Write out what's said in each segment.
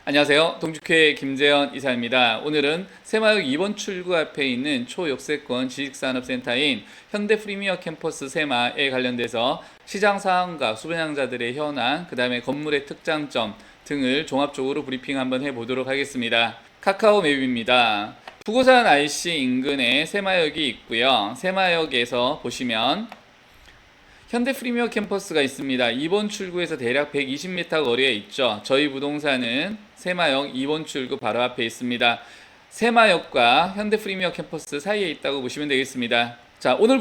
안녕하세요. 동주회 김재현 이사입니다. 오늘은 새마을 2번 출구 앞에 있는 초역세권 지식산업센터인 현대 프리미어 캠퍼스 새마에 관련돼서 시장 상황과 수분양자들의 현황, 그 다음에 건물의 특장점 등을 종합적으로 브리핑 한번 해보도록 하겠습니다. 카카오 맵입니다. 부고산 IC 인근에 새마역이 있고요. 새마역에서 보시면 현대 프리미어 캠퍼스가 있습니다. 2번 출구에서 대략 120m 거리에 있죠. 저희 부동산은 새마역 2번 출구 바로 앞에 있습니다. 새마역과 현대 프리미어 캠퍼스 사이에 있다고 보시면 되겠습니다. 오늘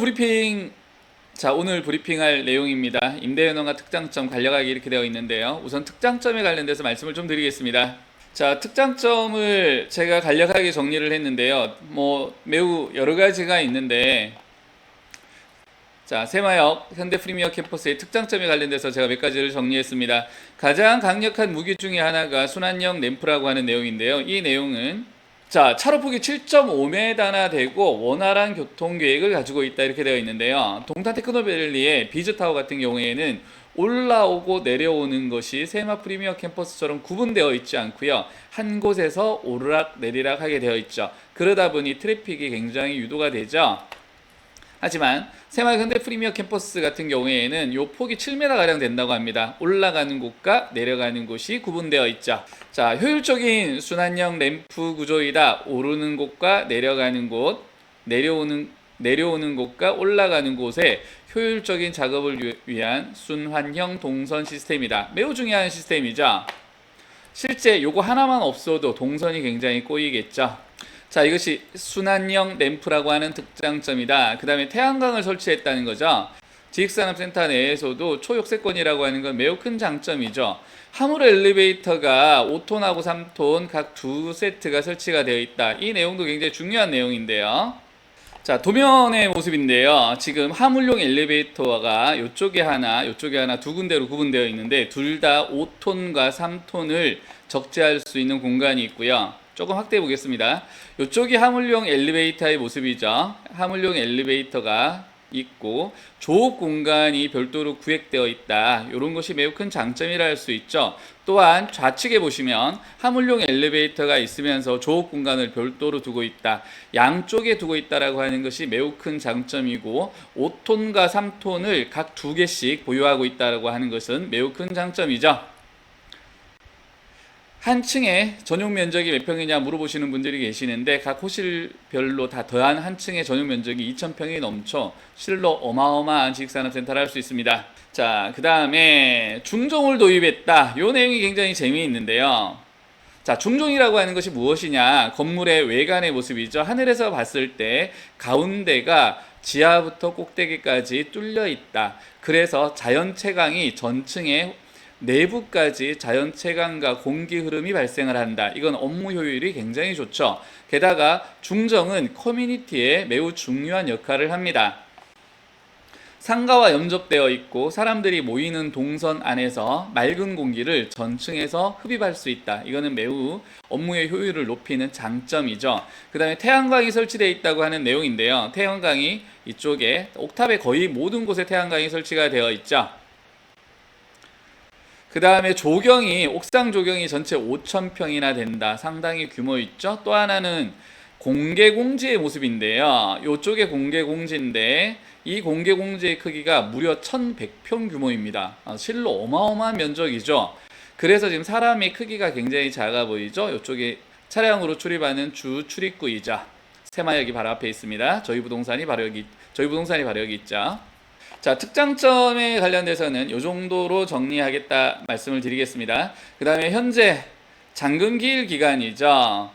브리핑할 내용입니다. 임대현황과 특장점 간략하게 이렇게 되어 있는데요. 우선 특장점에 관련돼서 말씀을 좀 드리겠습니다. 특장점을 제가 간략하게 정리를 했는데요. 매우 여러 가지가 있는데, 새마역 현대 프리미어 캠퍼스의 특장점에 관련돼서 제가 몇 가지를 정리했습니다. 가장 강력한 무기 중에 하나가 순환형 램프라고 하는 내용인데요. 이 내용은 차로 폭이 7.5m나 되고 원활한 교통 계획을 가지고 있다 이렇게 되어 있는데요. 동탄 테크노밸리의 비즈타워 같은 경우에는 올라오고 내려오는 것이 새마 프리미어 캠퍼스처럼 구분되어 있지 않고요. 한 곳에서 오르락 내리락 하게 되어 있죠. 그러다 보니 트래픽이 굉장히 유도가 되죠. 하지만 새마을 현대 프리미어 캠퍼스 같은 경우에는 요 폭이 7m가량 된다고 합니다. 올라가는 곳과 내려가는 곳이 구분되어 있죠. 효율적인 순환형 램프 구조이다. 오르는 곳과 내려가는 곳, 내려오는 곳과 올라가는 곳에 효율적인 작업을 위한 순환형 동선 시스템이다. 매우 중요한 시스템이죠. 실제 요거 하나만 없어도 동선이 굉장히 꼬이겠죠. 이것이 순환형 램프라고 하는 특장점이다. 그 다음에 태양광을 설치했다는 거죠. 지식산업센터 내에서도 초역세권이라고 하는 건 매우 큰 장점이죠. 화물 엘리베이터가 5톤하고 3톤 각 두 세트가 설치가 되어 있다. 이 내용도 굉장히 중요한 내용인데요. 도면의 모습인데요. 지금 화물용 엘리베이터가 이쪽에 하나 두 군데로 구분되어 있는데 둘 다 5톤과 3톤을 적재할 수 있는 공간이 있고요. 조금 확대해 보겠습니다. 이쪽이 화물용 엘리베이터의 모습이죠. 화물용 엘리베이터가 있고 조업 공간이 별도로 구획되어 있다. 이런 것이 매우 큰 장점이라 할 수 있죠. 또한 좌측에 보시면 화물용 엘리베이터가 있으면서 조업 공간을 별도로 두고 있다. 양쪽에 두고 있다라고 하는 것이 매우 큰 장점이고 5톤과 3톤을 각 두 개씩 보유하고 있다라고 하는 것은 매우 큰 장점이죠. 한 층에 전용 면적이 몇 평이냐 물어보시는 분들이 계시는데 각 호실별로 다 더한 한 층의 전용 면적이 2,000평이 넘죠. 실로 어마어마한 지식산업센터를 할 수 있습니다. 그 다음에 중종을 도입했다. 이 내용이 굉장히 재미있는데요. 중종이라고 하는 것이 무엇이냐? 건물의 외관의 모습이죠. 하늘에서 봤을 때 가운데가 지하부터 꼭대기까지 뚫려 있다. 그래서 자연 채광이 전층에 내부까지 자연 채광과 공기 흐름이 발생을 한다. 이건 업무 효율이 굉장히 좋죠. 게다가 중정은 커뮤니티에 매우 중요한 역할을 합니다. 상가와 연접되어 있고 사람들이 모이는 동선 안에서 맑은 공기를 전층에서 흡입할 수 있다. 이거는 매우 업무의 효율을 높이는 장점이죠. 그 다음에 태양광이 설치되어 있다고 하는 내용인데요. 태양광이 이쪽에 옥탑의 거의 모든 곳에 태양광이 설치가 되어 있죠. 그 다음에 옥상 조경이 전체 5,000평이나 된다. 상당히 규모 있죠. 또 하나는 공개 공지의 모습인데요. 이쪽에 공개 공지인데 이 공개 공지의 크기가 무려 1,100평 규모입니다. 실로 어마어마한 면적이죠. 그래서 지금 사람의 크기가 굉장히 작아 보이죠. 이쪽에 차량으로 출입하는 주 출입구이자 새마역이 바로 앞에 있습니다. 저희 부동산이 바로 여기 있죠. 특장점에 관련돼서는 이 정도로 정리하겠다 말씀을 드리겠습니다. 그 다음에 현재 잔금기일 기간이죠.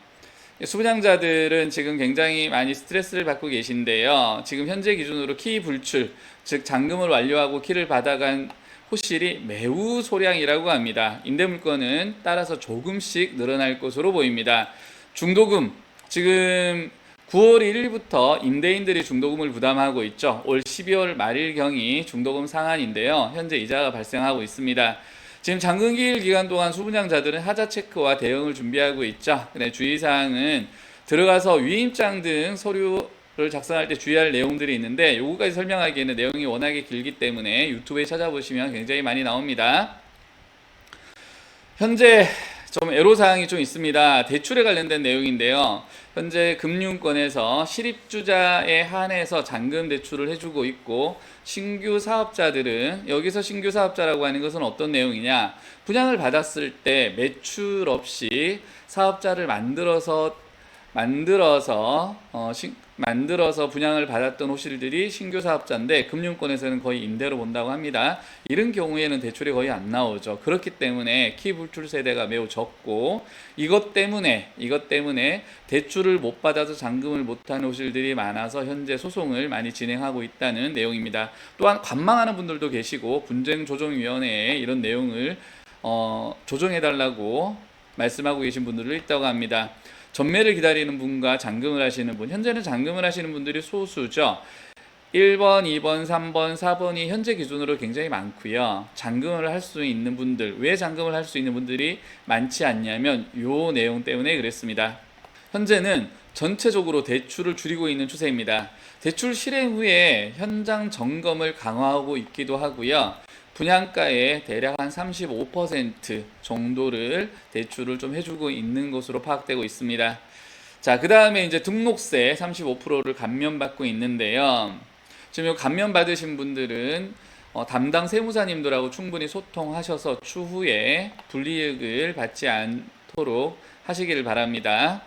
수분양자들은 지금 굉장히 많이 스트레스를 받고 계신데요. 지금 현재 기준으로 키 불출, 즉 잔금을 완료하고 키를 받아간 호실이 매우 소량이라고 합니다. 임대물건은 따라서 조금씩 늘어날 것으로 보입니다. 중도금, 지금 9월 1일부터 임대인들이 중도금을 부담하고 있죠. 올 12월 말일경이 중도금 상한인데요. 현재 이자가 발생하고 있습니다. 지금 잔금기일 기간 동안 수분양자들은 하자 체크와 대응을 준비하고 있죠. 근데 주의사항은 들어가서 위임장 등 서류를 작성할 때 주의할 내용들이 있는데 요거까지 설명하기에는 내용이 워낙에 길기 때문에 유튜브에 찾아보시면 굉장히 많이 나옵니다. 현재 좀 애로사항이 좀 있습니다. 대출에 관련된 내용인데요. 현재 금융권에서 실입주자에 한해서 잔금 대출을 해주고 있고, 신규 사업자들은, 여기서 신규 사업자라고 하는 것은 어떤 내용이냐, 분양을 받았을 때 매출 없이 사업자를 만들어서 분양을 받았던 호실들이 신규 사업자인데 금융권에서는 거의 임대로 본다고 합니다. 이런 경우에는 대출이 거의 안 나오죠. 그렇기 때문에 키불출 세대가 매우 적고, 이것 때문에 대출을 못 받아서 잔금을 못하는 호실들이 많아서 현재 소송을 많이 진행하고 있다는 내용입니다. 또한 관망하는 분들도 계시고, 분쟁조정위원회에 이런 내용을 조정해달라고 말씀하고 계신 분들도 있다고 합니다. 전매를 기다리는 분과 잔금을 하시는 분, 현재는 잔금을 하시는 분들이 소수죠. 1번, 2번, 3번, 4번이 현재 기준으로 굉장히 많고요. 잔금을 할 수 있는 분들, 왜 잔금을 할 수 있는 분들이 많지 않냐면 요 내용 때문에 그랬습니다. 현재는 전체적으로 대출을 줄이고 있는 추세입니다. 대출 실행 후에 현장 점검을 강화하고 있기도 하고요. 분양가의 대략 한 35% 정도를 대출을 좀 해주고 있는 것으로 파악되고 있습니다. 자, 그 다음에 이제 등록세 35%를 감면받고 있는데요. 지금 감면 받으신 분들은 담당 세무사님들하고 충분히 소통하셔서 추후에 불이익을 받지 않도록 하시기를 바랍니다.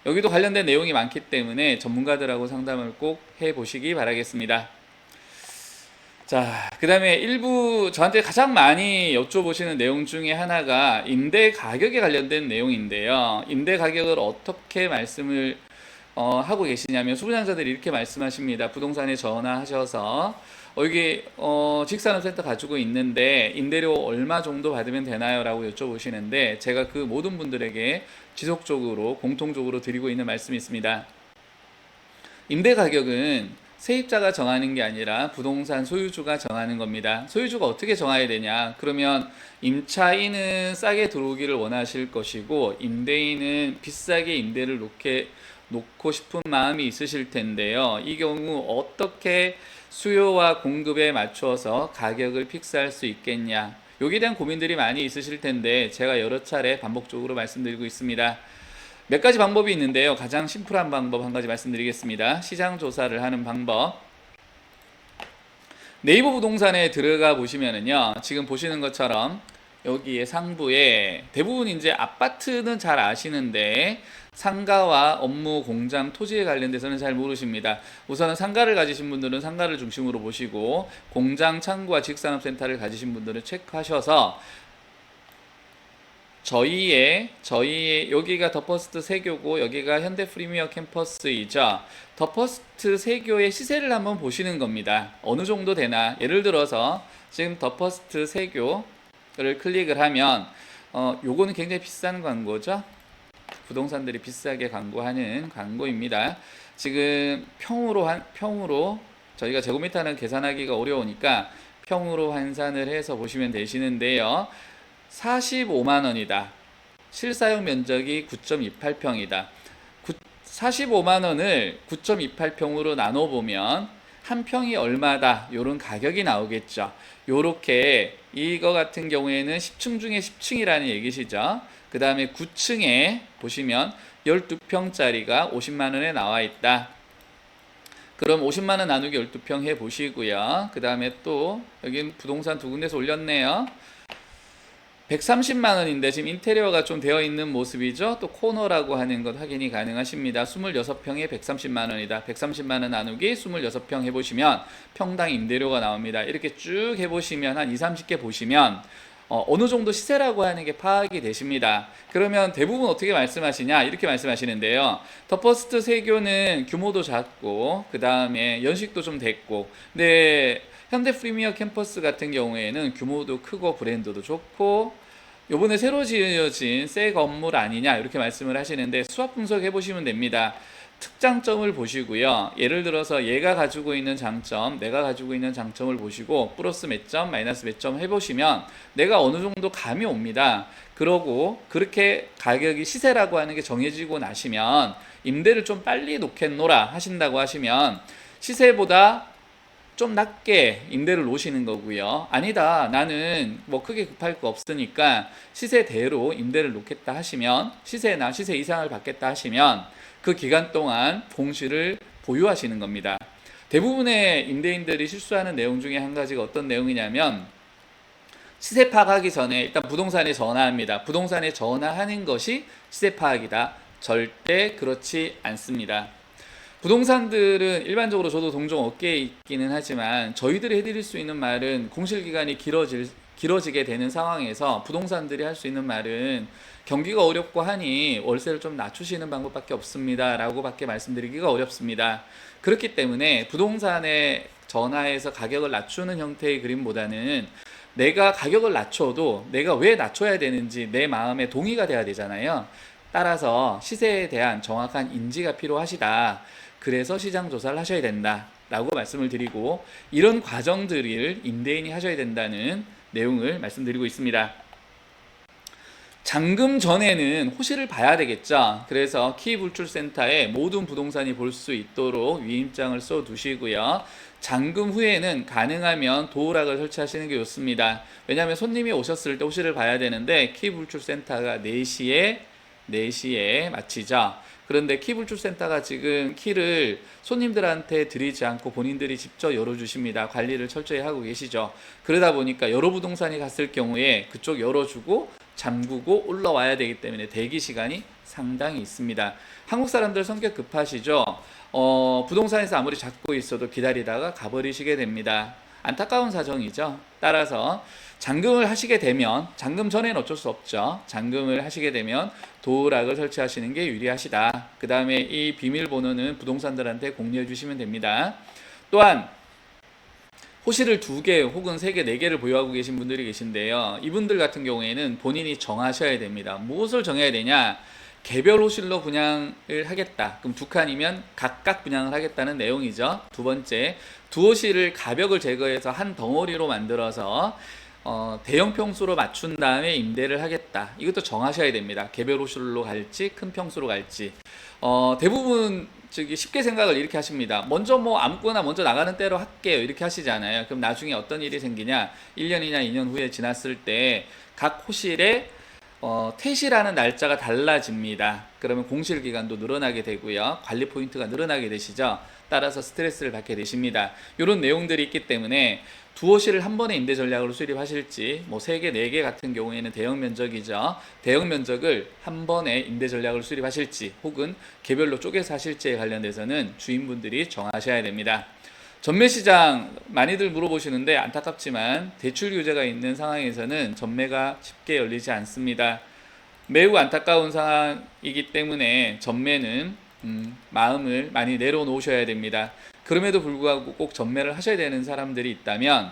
여기도 관련된 내용이 많기 때문에 전문가들하고 상담을 꼭 해보시기 바라겠습니다. 자, 그 다음에 일부 저한테 가장 많이 여쭤보시는 내용 중에 하나가 임대 가격에 관련된 내용인데요. 임대 가격을 어떻게 말씀을 하고 계시냐면, 수분양자들이 이렇게 말씀하십니다. 부동산에 전화하셔서 여기 직산업센터 가지고 있는데 임대료 얼마 정도 받으면 되나요? 라고 여쭤보시는데, 제가 그 모든 분들에게 지속적으로 공통적으로 드리고 있는 말씀이 있습니다. 임대 가격은 세입자가 정하는 게 아니라 부동산 소유주가 정하는 겁니다. 소유주가 어떻게 정해야 되냐? 그러면 임차인은 싸게 들어오기를 원하실 것이고, 임대인은 비싸게 임대를 놓고 싶은 마음이 있으실 텐데요. 이 경우 어떻게 수요와 공급에 맞춰서 가격을 픽스할 수 있겠냐? 여기에 대한 고민들이 많이 있으실 텐데, 제가 여러 차례 반복적으로 말씀드리고 있습니다. 몇 가지 방법이 있는데요. 가장 심플한 방법 한 가지 말씀드리겠습니다. 시장 조사를 하는 방법. 네이버 부동산에 들어가 보시면은요, 지금 보시는 것처럼 여기에 상부에 대부분 이제 아파트는 잘 아시는데 상가와 업무, 공장, 토지에 관련돼서는 잘 모르십니다. 우선은 상가를 가지신 분들은 상가를 중심으로 보시고, 공장, 창구와 직산업센터를 가지신 분들은 체크하셔서 저희의 여기가 더퍼스트 세교고 여기가 현대 프리미어 캠퍼스이죠. 더퍼스트 세교의 시세를 한번 보시는 겁니다. 어느 정도 되나? 예를 들어서 지금 더퍼스트 세교를 클릭을 하면 요거는 굉장히 비싼 광고죠. 부동산들이 비싸게 광고하는 광고입니다. 지금 평으로 저희가 제곱미터는 계산하기가 어려우니까 평으로 환산을 해서 보시면 되시는데요. 45만원이다. 실사용 면적이 9.28평이다. 45만원을 9.28평으로 나눠보면 한 평이 얼마다, 요런 가격이 나오겠죠. 요렇게 이거 같은 경우에는 10층 중에 10층이라는 얘기시죠. 그 다음에 9층에 보시면 12평짜리가 50만원에 나와 있다. 그럼 50만원 나누기 12평 해 보시고요. 그 다음에 또 여기 부동산 두 군데서 올렸네요. 130만원인데 지금 인테리어가 좀 되어 있는 모습이죠. 또 코너라고 하는 것 확인이 가능하십니다. 26평에 130만원이다. 130만원 나누기 26평 해보시면 평당 임대료가 나옵니다. 이렇게 쭉 해보시면 한 20-30개 보시면 어느 정도 시세라고 하는 게 파악이 되십니다. 그러면 대부분 어떻게 말씀하시냐? 이렇게 말씀하시는데요. 더퍼스트 세교는 규모도 작고 그 다음에 연식도 좀 됐고, 근데 현대 프리미어 캠퍼스 같은 경우에는 규모도 크고 브랜드도 좋고 요번에 새로 지어진 새 건물 아니냐 이렇게 말씀을 하시는데, 수합 분석해 보시면 됩니다. 특장점을 보시고요. 예를 들어서 얘가 가지고 있는 장점, 내가 가지고 있는 장점을 보시고 플러스 몇 점, 마이너스 몇 점 해보시면 내가 어느 정도 감이 옵니다. 그러고 그렇게 가격이 시세라고 하는 게 정해지고 나시면 임대를 좀 빨리 놓겠노라 하신다고 하시면 시세보다 좀 낮게 임대를 놓으시는 거고요. 아니다, 나는 뭐 크게 급할 거 없으니까 시세대로 임대를 놓겠다 하시면, 시세나 시세 이상을 받겠다 하시면 그 기간 동안 공실을 보유하시는 겁니다. 대부분의 임대인들이 실수하는 내용 중에 한 가지가 어떤 내용이냐면, 시세 파악하기 전에 일단 부동산에 전화합니다. 부동산에 전화하는 것이 시세 파악이다. 절대 그렇지 않습니다. 부동산들은 일반적으로 저도 종종 업계에 있기는 하지만 저희들이 해드릴 수 있는 말은, 공실기간이 길어지게 되는 상황에서 부동산들이 할 수 있는 말은 경기가 어렵고 하니 월세를 좀 낮추시는 방법밖에 없습니다 라고 밖에 말씀드리기가 어렵습니다. 그렇기 때문에 부동산에 전화해서 가격을 낮추는 형태의 그림보다는, 내가 가격을 낮춰도 내가 왜 낮춰야 되는지 내 마음에 동의가 돼야 되잖아요. 따라서 시세에 대한 정확한 인지가 필요하시다. 그래서 시장 조사를 하셔야 된다 라고 말씀을 드리고, 이런 과정들을 임대인이 하셔야 된다는 내용을 말씀드리고 있습니다. 잔금 전에는 호실을 봐야 되겠죠. 그래서 키불출센터에 모든 부동산이 볼 수 있도록 위임장을 써 두시고요. 잔금 후에는 가능하면 도어락을 설치하시는 게 좋습니다. 왜냐하면 손님이 오셨을 때 호실을 봐야 되는데 키불출센터가 4시에 마치죠. 그런데 키불출센터가 지금 키를 손님들한테 드리지 않고 본인들이 직접 열어주십니다. 관리를 철저히 하고 계시죠. 그러다 보니까 여러 부동산이 갔을 경우에 그쪽 열어주고 잠그고 올라와야 되기 때문에 대기 시간이 상당히 있습니다. 한국 사람들 성격 급하시죠. 부동산에서 아무리 잡고 있어도 기다리다가 가버리시게 됩니다. 안타까운 사정이죠. 따라서 잔금을 하시게 되면, 잔금 전에는 어쩔 수 없죠. 잔금을 하시게 되면 도어락을 설치하시는 게 유리하시다. 그 다음에 이 비밀번호는 부동산들한테 공유해 주시면 됩니다. 또한 호실을 2개 혹은 3개, 4개를 보유하고 계신 분들이 계신데요. 이분들 같은 경우에는 본인이 정하셔야 됩니다. 무엇을 정해야 되냐? 개별 호실로 분양을 하겠다. 그럼 2칸이면 각각 분양을 하겠다는 내용이죠. 두 번째, 두 호실을 가벽을 제거해서 한 덩어리로 만들어서 대형 평수로 맞춘 다음에 임대를 하겠다. 이것도 정하셔야 됩니다. 개별 호실로 갈지 큰 평수로 갈지. 대부분 쉽게 생각을 이렇게 하십니다. 먼저 뭐 아무거나 먼저 나가는 대로 할게요 이렇게 하시잖아요. 그럼 나중에 어떤 일이 생기냐, 1년이나 2년 후에 지났을 때 각 호실에 퇴실하는 날짜가 달라집니다. 그러면 공실 기간도 늘어나게 되고요. 관리 포인트가 늘어나게 되시죠. 따라서 스트레스를 받게 되십니다. 이런 내용들이 있기 때문에 두 호실을 한 번에 임대 전략으로 수립하실지, 뭐 3개, 4개 같은 경우에는 대형 면적이죠. 대형 면적을 한 번에 임대 전략으로 수립하실지, 혹은 개별로 쪼개서 하실지에 관련돼서는 주인분들이 정하셔야 됩니다. 전매시장 많이들 물어보시는데, 안타깝지만 대출 규제가 있는 상황에서는 전매가 쉽게 열리지 않습니다. 매우 안타까운 상황이기 때문에 전매는 마음을 많이 내려놓으셔야 됩니다. 그럼에도 불구하고 꼭 전매를 하셔야 되는 사람들이 있다면,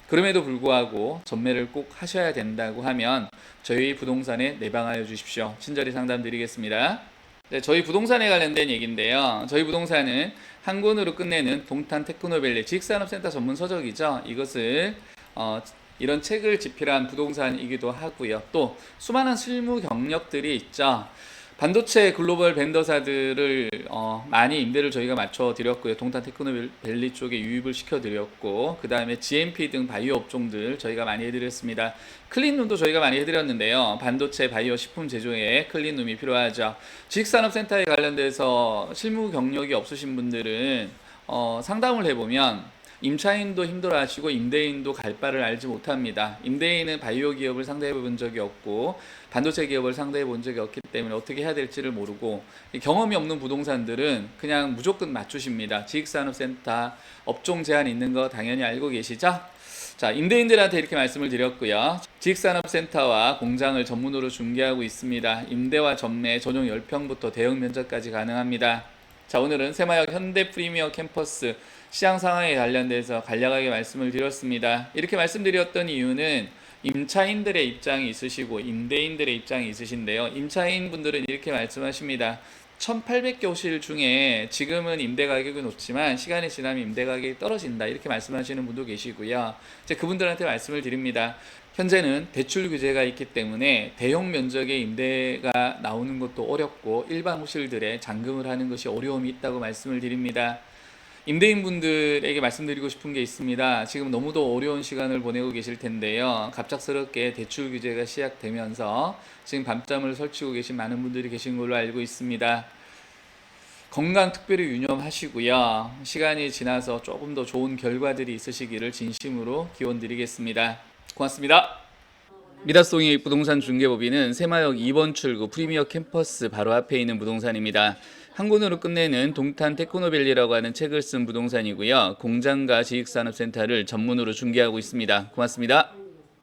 그럼에도 불구하고 전매를 꼭 하셔야 된다고 하면 저희 부동산에 내방하여 주십시오. 친절히 상담드리겠습니다. 네, 저희 부동산에 관련된 얘기인데요. 저희 부동산은 한 권으로 끝내는 동탄 테크노밸리 지식산업센터 전문 서적이죠. 이것을 이런 책을 집필한 부동산이기도 하고요. 또 수많은 실무 경력들이 있죠. 반도체 글로벌 벤더사들을 많이 임대를 저희가 맞춰 드렸고요. 동탄 테크노밸리 쪽에 유입을 시켜 드렸고, 그 다음에 GMP 등 바이오 업종들 저희가 많이 해드렸습니다. 클린룸도 저희가 많이 해드렸는데요. 반도체, 바이오, 식품 제조에 클린룸이 필요하죠. 지식산업센터에 관련돼서 실무 경력이 없으신 분들은 상담을 해보면 임차인도 힘들어하시고 임대인도 갈 바를 알지 못합니다. 임대인은 바이오 기업을 상대해 본 적이 없고 반도체 기업을 상대해 본 적이 없기 때문에 어떻게 해야 될지를 모르고, 경험이 없는 부동산들은 그냥 무조건 맞추십니다. 지식산업센터 업종 제한 있는 거 당연히 알고 계시죠? 자, 임대인들한테 이렇게 말씀을 드렸고요. 지식산업센터와 공장을 전문으로 중개하고 있습니다. 임대와 전매 전용 10평부터 대형 면적까지 가능합니다. 자, 오늘은 새마을 현대 프리미어 캠퍼스 시장 상황에 관련돼서 간략하게 말씀을 드렸습니다. 이렇게 말씀드렸던 이유는 임차인들의 입장이 있으시고 임대인들의 입장이 있으신데요. 임차인 분들은 이렇게 말씀하십니다. 1800개 호실 중에 지금은 임대 가격이 높지만 시간이 지나면 임대 가격이 떨어진다, 이렇게 말씀하시는 분도 계시고요. 이제 그분들한테 말씀을 드립니다. 현재는 대출 규제가 있기 때문에 대형 면적의 임대가 나오는 것도 어렵고 일반 호실들의 잔금을 하는 것이 어려움이 있다고 말씀을 드립니다. 임대인분들에게 말씀드리고 싶은 게 있습니다. 지금 너무도 어려운 시간을 보내고 계실 텐데요. 갑작스럽게 대출 규제가 시작되면서 지금 밤잠을 설치고 계신 많은 분들이 계신 걸로 알고 있습니다. 건강 특별히 유념하시고요. 시간이 지나서 조금 더 좋은 결과들이 있으시기를 진심으로 기원드리겠습니다. 고맙습니다. 미다송이 부동산 중개법인은 새마역 2번 출구 프리미어 캠퍼스 바로 앞에 있는 부동산입니다. 한 권으로 끝내는 동탄 테크노밸리라고 하는 책을 쓴 부동산이고요. 공장과 지식산업센터를 전문으로 중개하고 있습니다. 고맙습니다.